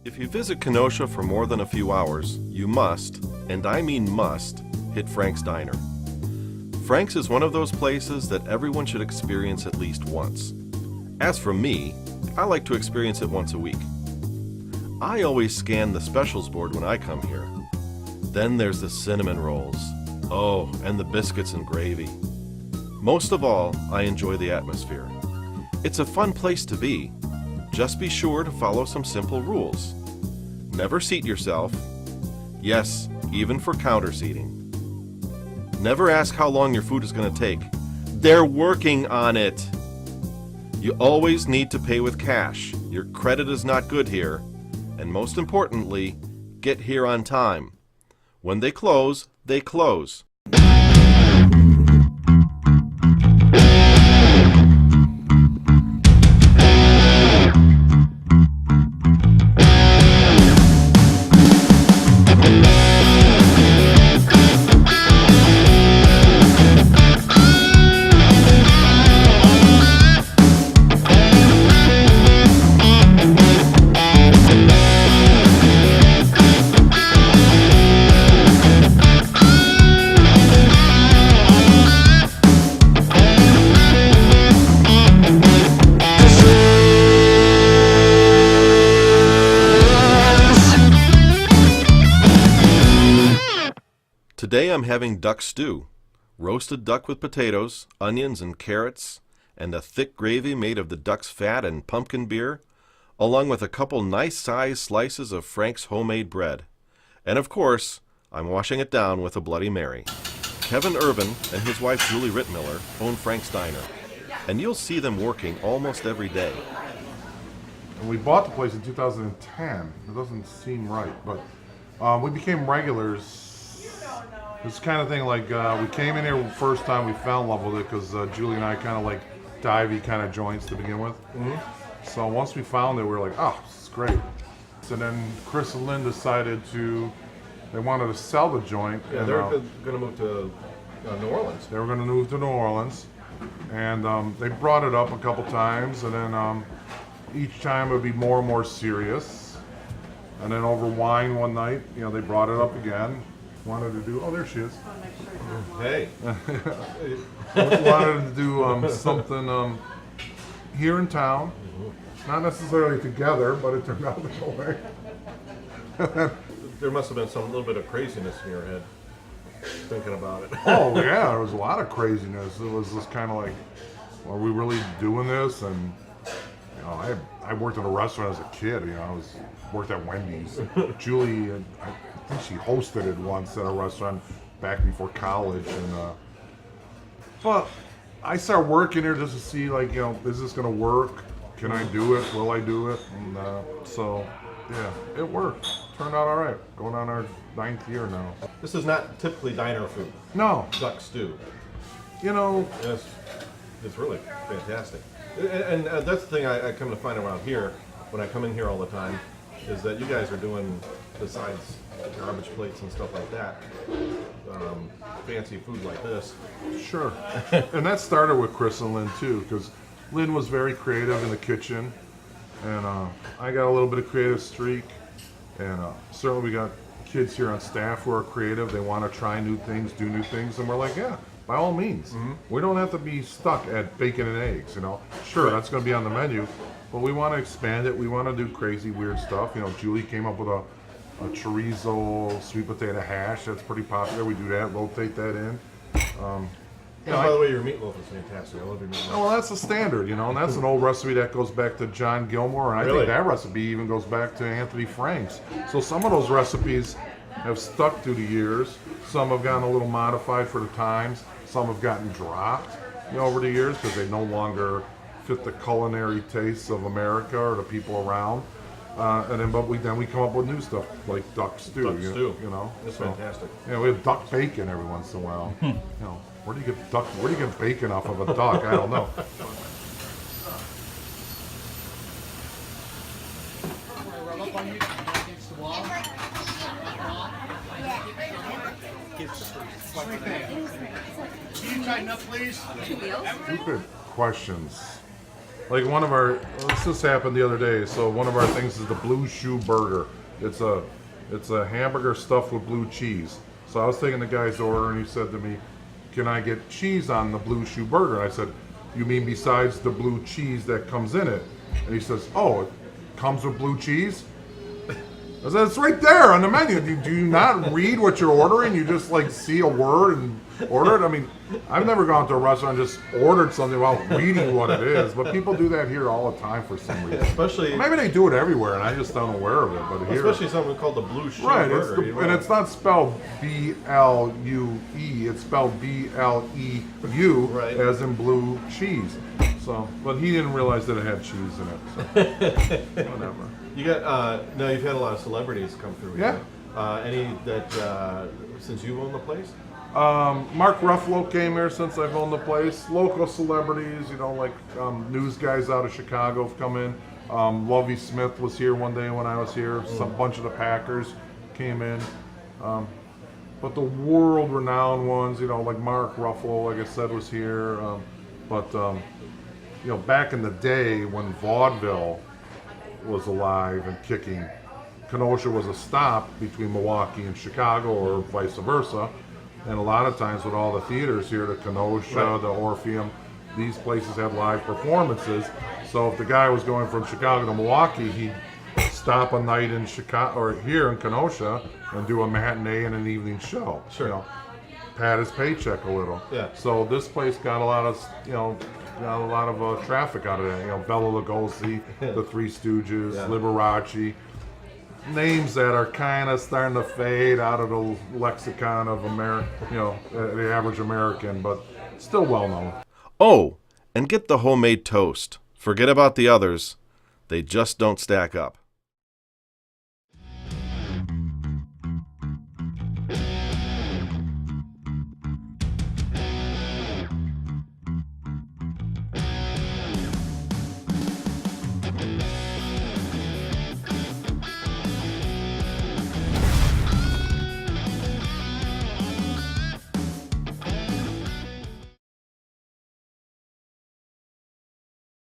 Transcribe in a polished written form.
If you visit Kenosha for more than a few hours, you must, and I mean must, hit Frank's Diner. Frank's is one of those places that everyone should experience at least once. As for me, I like to experience it once a week. I always scan the specials board when I come here. Then there's the cinnamon rolls. Oh, and the biscuits and gravy. Most of all, I enjoy the atmosphere. It's a fun place to be. Just be sure to follow some simple rules. Never seat yourself. Yes, even for counter seating. Never ask how long your food is going to take. They're working on it. You always need to pay with cash. Your credit is not good here. And most importantly, get here on time. When they close, they close. Today I'm having duck stew, roasted duck with potatoes, onions and carrots, and a thick gravy made of the duck's fat and pumpkin beer, along with a couple nice-sized slices of Frank's homemade bread. And of course, I'm washing it down with a Bloody Mary. Kevin Urban and his wife Julie Rittmiller own Frank's Diner, and you'll see them working almost every day. And we bought the place in 2010. It doesn't seem right, but we became regulars. This kind of thing, like we came in here first time, we fell in love with it because Julie and I kind of like divey kind of joints to begin with. So once we found it, we were like, oh, this is great. So then Chris and Lynn decided they wanted to sell the joint. Yeah, and, they're going to move to New Orleans. They were going to move to New Orleans. And they brought it up a couple times, and then each time it would be more and more serious. And then over wine one night, they brought it up again. Wanted to do, oh, there she is. Hey. Wanted to do something here in town. Not necessarily together, but it turned out this way. There must have been some little bit of craziness in your head thinking about it. Oh, yeah, there was a lot of craziness. It was just kind of like, are we really doing this? And, I worked in a restaurant as a kid. Worked at Wendy's. Julie, I think she hosted it once at a restaurant back before college. And but I started working here just to see, is this going to work? Can I do it? Will I do it? And so, yeah, it worked. Turned out all right. Going on our 9th year now. This is not typically diner food. No. Duck stew. It's really fantastic. And that's the thing I come to find around here, when I come in here all the time, is that you guys are doing, besides garbage plates and stuff like that, fancy food like this. Sure. And that started with Chris and Lynn too, because Lynn was very creative in the kitchen, and I got a little bit of creative streak, and certainly we got kids here on staff who are creative. They want to try new things, do new things, and we're like, yeah, by all means. We don't have to be stuck at bacon and eggs, Sure, that's going to be on the menu, but we want to expand it. We want to do crazy, weird stuff. Julie came up with a chorizo sweet potato hash. That's pretty popular. We do that, rotate that in. By the way, your meatloaf is fantastic. I love your meatloaf. Oh, well, that's a standard, and that's an old recipe that goes back to John Gilmore, and I Really? think that recipe even goes back to Anthony Frank's. So some of those recipes have stuck through the years. Some have gotten a little modified for the times. Some have gotten dropped, over the years because they no longer fit the culinary tastes of America or the people around. But we come up with new stuff like duck stew. Duck stew. It's fantastic. We have duck bacon every once in a while. Where do you get bacon off of a duck? I don't know. Can you tighten up, please? Stupid questions. Like one of our, this just happened the other day. So one of our things is the Blue Shoe Burger. It's a hamburger stuffed with blue cheese. So I was taking the guy's order and he said to me, "Can I get cheese on the Blue Shoe Burger?" And I said, "You mean besides the blue cheese that comes in it?" And he says, "Oh, it comes with blue cheese?" I said, "It's right there on the menu. Do you not read what you're ordering? You just like see a word and order it?" I mean, I've never gone to a restaurant and just ordered something without reading what it is, but people do that here all the time for some reason. Especially, Maybe they do it everywhere and I just not aware of it. But here, especially something called the Blue Shoe right, Burger. and it's not spelled B-L-U-E. It's spelled B-L-E-U, Right. as in blue cheese. So, but he didn't realize that it had cheese in it. So, whatever. You got now. You've had a lot of celebrities come through here. Yeah. Any that since you own the place? Mark Ruffalo came here since I've owned the place. Local celebrities, like news guys out of Chicago have come in. Lovey Smith was here one day when I was here. Some bunch of the Packers came in. But the world-renowned ones, like Mark Ruffalo, like I said, was here. Back in the day when vaudeville was alive and kicking, Kenosha was a stop between Milwaukee and Chicago, or vice versa. And a lot of times with all the theaters here, the Kenosha, Right. the Orpheum, these places had live performances. So if the guy was going from Chicago to Milwaukee, he'd stop a night in Chicago or here in Kenosha and do a matinee and an evening show. Sure. Pad his paycheck a little. Yeah. So this place got a lot of, traffic out of that. Bela Lugosi, the Three Stooges, Yeah. Liberace. Names that are kind of starting to fade out of the lexicon of the average American, but still well known. Oh, and get the homemade toast. Forget about the others. They just don't stack up.